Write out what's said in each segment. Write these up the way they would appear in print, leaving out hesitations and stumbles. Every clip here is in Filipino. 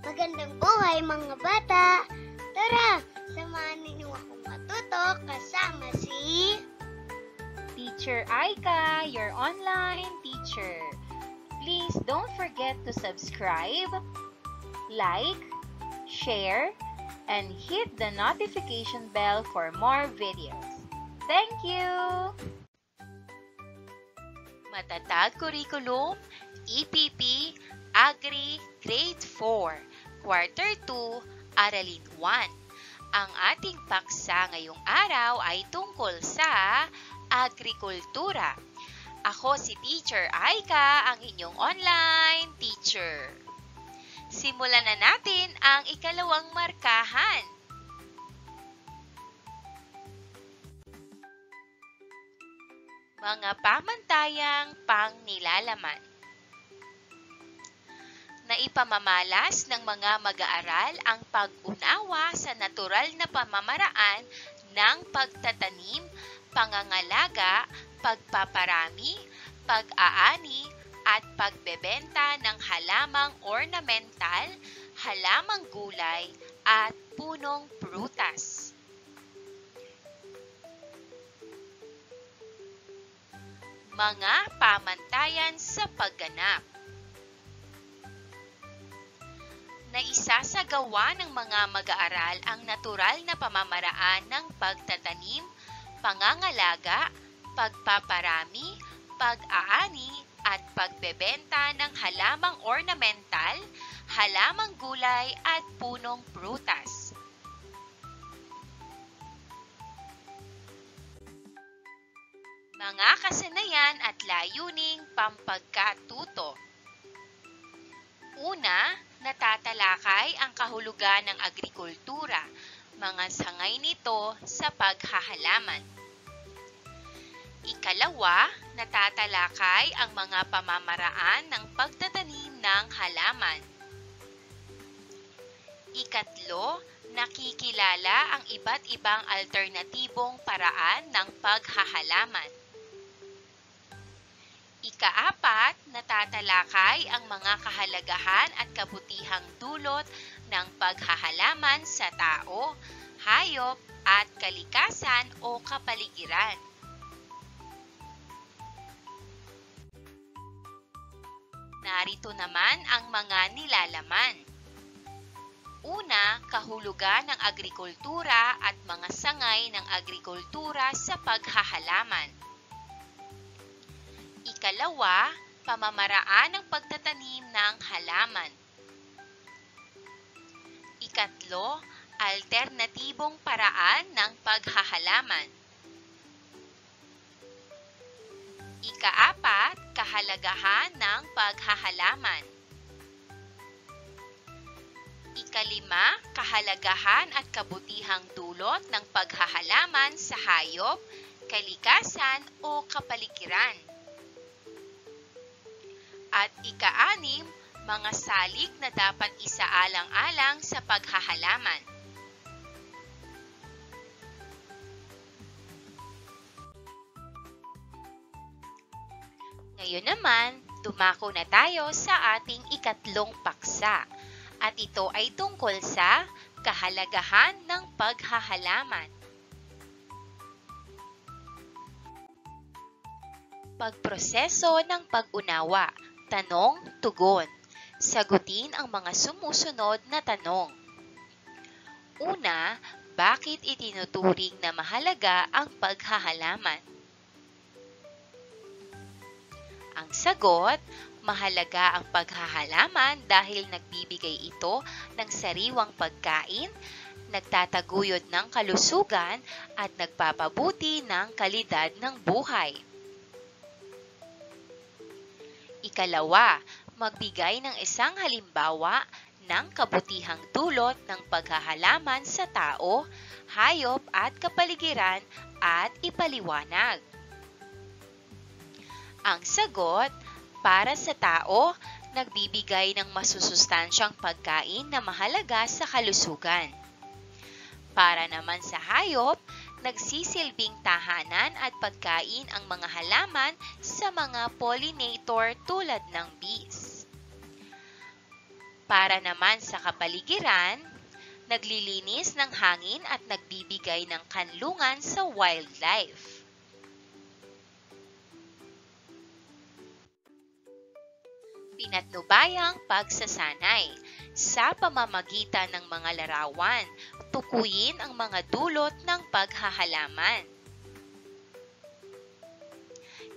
Magandang buhay mga bata! Tara, samahan ninyo akong matuto kasama si Teacher Aika, your online teacher. Please don't forget to subscribe, like, share, and hit the notification bell for more videos. Thank you! Matatag Curriculum, EPP, Agri, Grade 4, Quarter 2, Aralin 1. Ang ating paksa ngayong araw ay tungkol sa agrikultura. Ako si Teacher Aika, ang inyong online teacher. Simulan na natin ang ikalawang markahan. Mga pamantayang pangnilalaman. Naipamamalas ng mga mag-aaral ang pag-unawa sa natural na pamamaraan ng pagtatanim, pangangalaga, pagpaparami, pag-aani, at pagbebenta ng halamang ornamental, halamang gulay, at punong prutas. Mga pamantayan sa pagganap. Naisasagawa ng mga mag-aaral ang natural na pamamaraan ng pagtatanim, pangangalaga, pagpaparami, pag-aani, at pagbebenta ng halamang ornamental, halamang gulay, at punong prutas. Mga kasanayan at layuning pampagkatuto. Una, natatalakay ang kahulugan ng agrikultura, mga sangay nito sa paghahalaman. Ikalawa, natatalakay ang mga pamamaraan ng pagtatanim ng halaman. Ikatlo, nakikilala ang iba't ibang alternatibong paraan ng paghahalaman. Ikaapat, natatalakay ang mga kahalagahan at kabutihang dulot ng paghahalaman sa tao, hayop, at kalikasan o kapaligiran. Narito naman ang mga nilalaman. Una, kahulugan ng agrikultura at mga sangay ng agrikultura sa paghahalaman. Ikalawa, pamamaraan ng pagtatanim ng halaman. Ikatlo, alternatibong paraan ng paghahalaman. Ikaapat, kahalagahan ng paghahalaman. Ikalima, kahalagahan at kabutihang dulot ng paghahalaman sa hayop, kalikasan o kapaligiran. At ika-anim, mga salik na dapat isaalang-alang sa paghahalaman. Ngayon naman, dumako na tayo sa ating ikatlong paksa. At ito ay tungkol sa kahalagahan ng paghahalaman. Pagproseso ng pag-unawa. Tanong, tugon. Sagutin ang mga sumusunod na tanong. Una, bakit itinuturing na mahalaga ang paghahalaman? Ang sagot, mahalaga ang paghahalaman dahil nagbibigay ito ng sariwang pagkain, nagtataguyod ng kalusugan, at nagpapabuti ng kalidad ng buhay. Ikalawa, magbigay ng isang halimbawa ng kabutihang dulot ng paghahalaman sa tao, hayop at kapaligiran at ipaliwanag. Ang sagot, para sa tao, nagbibigay ng masusustansyang pagkain na mahalaga sa kalusugan. Para naman sa hayop, nagsisilbing tahanan at pagkain ang mga halaman sa mga pollinator tulad ng bees. Para naman sa kapaligiran, naglilinis ng hangin at nagbibigay ng kanlungan sa wildlife. Pinatnubayang pagsasanay sa pamamagitan ng mga larawan, tukuyin ang mga dulot ng paghahalaman.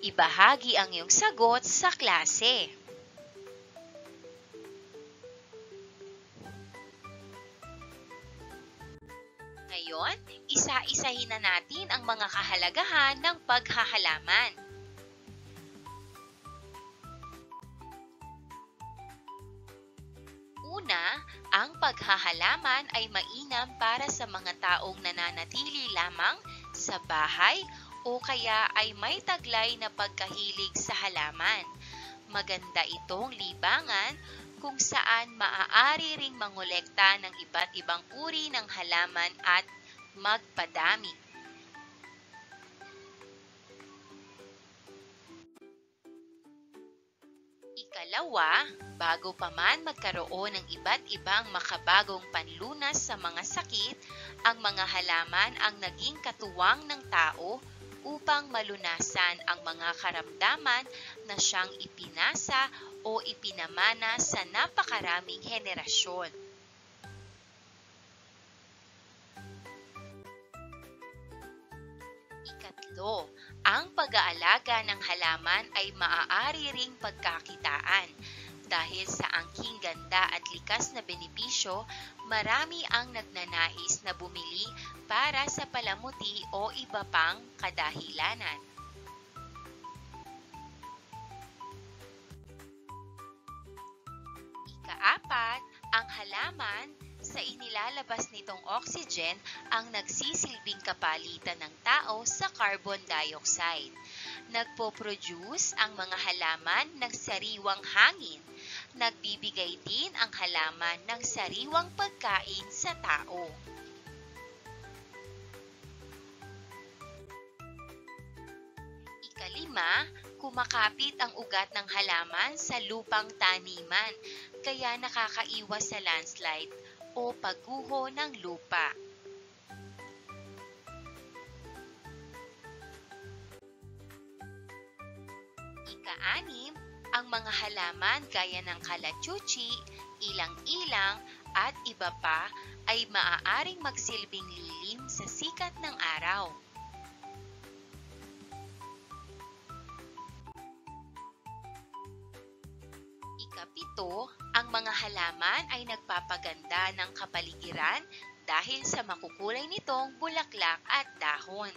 Ibahagi ang iyong sagot sa klase. Ngayon, isa-isahin na natin ang mga kahalagahan ng paghahalaman. Una, ang paghahalaman ay mainam para sa mga taong nananatili lamang sa bahay o kaya ay may taglay na pagkahilig sa halaman. Maganda itong libangan kung saan maaari ring mangolekta ng iba't ibang uri ng halaman at magpadami. Ikalawa, bago pa man magkaroon ng iba't ibang makabagong panlunas sa mga sakit, ang mga halaman ang naging katuwang ng tao upang malunasan ang mga karamdaman na siyang ipinasa o ipinamana sa napakaraming henerasyon. Ikatlo, ang pag-aalaga ng halaman ay maaari ring pagkakitaan. Dahil sa angking ganda at likas na benepisyo, marami ang nagnanais na bumili para sa palamuti o iba pang kadahilanan. Ikaapat, ang halaman sa inilalabas nitong oxygen ang nagsisilbing kapalitan ng tao sa carbon dioxide. Nagpo-produce ang mga halaman ng sariwang hangin. Nagbibigay din ang halaman ng sariwang pagkain sa tao. Ikalima, kumakapit ang ugat ng halaman sa lupang taniman, kaya nakakaiwas sa landslide o pagguho ng lupa. Ika-anim, ang mga halaman gaya ng kalachuchi, ilang-ilang at iba pa ay maaaring magsilbing lilim sa sikat ng araw. Ikapito, ang mga halaman ay nagpapaganda ng kapaligiran dahil sa makukulay nitong bulaklak at dahon.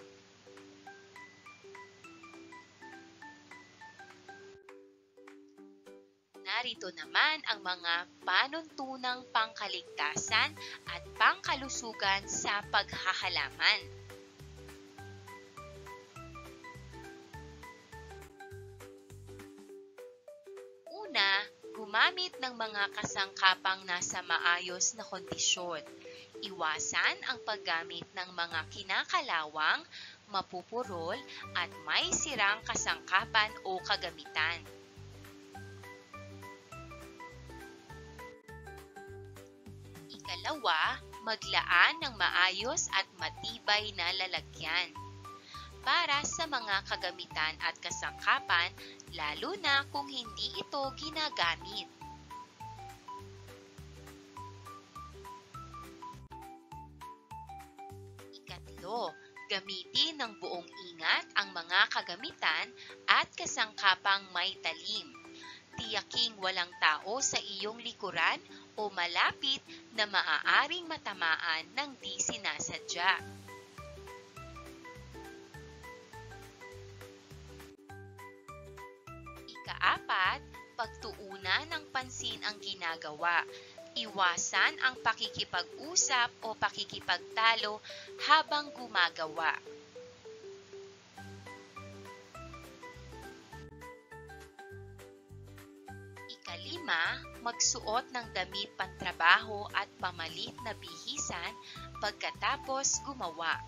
Narito naman ang mga panuntunang pangkaligtasan at pangkalusugan sa paghahalaman. Una, gumamit ng mga kasangkapang nasa maayos na kondisyon. Iwasan ang paggamit ng mga kinakalawang, mapupurol at may sirang kasangkapan o kagamitan. Ikalawa, maglaan ng maayos at matibay na lalagyan para sa mga kagamitan at kasangkapan, lalo na kung hindi ito ginagamit. Ikatlo, gamitin ng buong ingat ang mga kagamitan at kasangkapang may talim. Tiyaking walang tao sa iyong likuran o malapit na maaaring matamaan ng di sinasadya. Ikaapat, pagtuunan ng pansin ang ginagawa. Iwasan ang pakikipag-usap o pakikipagtalo habang gumagawa. Ikalima, magsuot ng damit pantrabaho at pamalit na bihisan pagkatapos gumawa.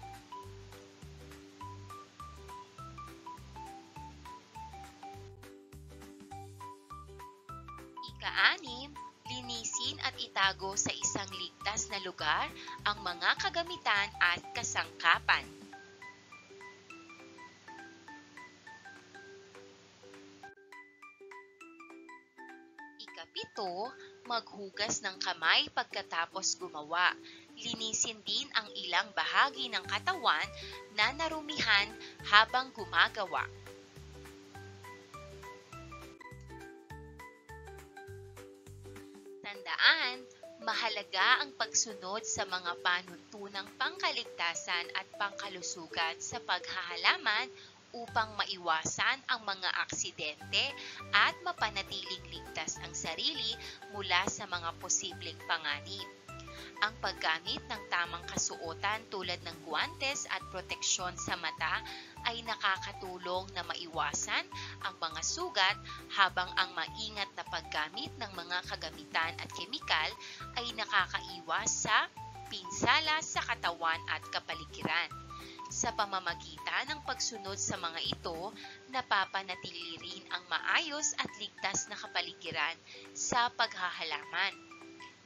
Ika-anim, Linisin at itago sa isang ligtas na lugar ang mga kagamitan at kasangkapan. Ikapito, maghugas ng kamay pagkatapos gumawa. Linisin din ang ilang bahagi ng katawan na narumihan habang gumagawa. Tandaan, mahalaga ang pagsunod sa mga panuntunang pangkaligtasan at pangkalusugan sa paghahalaman upang maiwasan ang mga aksidente at mapanatiling ligtas ang sarili mula sa mga posibleng panganib. Ang paggamit ng tamang kasuotan tulad ng guwantes at proteksyon sa mata ay nakakatulong na maiwasan ang mga sugat, habang ang maingat na paggamit ng mga kagamitan at kemikal ay nakakaiwas sa pinsala sa katawan at kapaligiran. Sa pamamagitan ng pagsunod sa mga ito, napapanatili rin ang maayos at ligtas na kapaligiran sa paghahalaman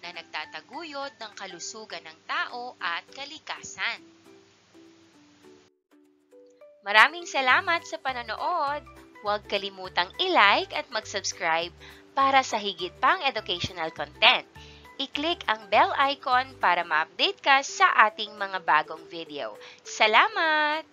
na nagtataguyod ng kalusugan ng tao at kalikasan. Maraming salamat sa panonood! Huwag kalimutang i-like at mag-subscribe para sa higit pang educational content. I-click ang bell icon para ma-update ka sa ating mga bagong video. Salamat!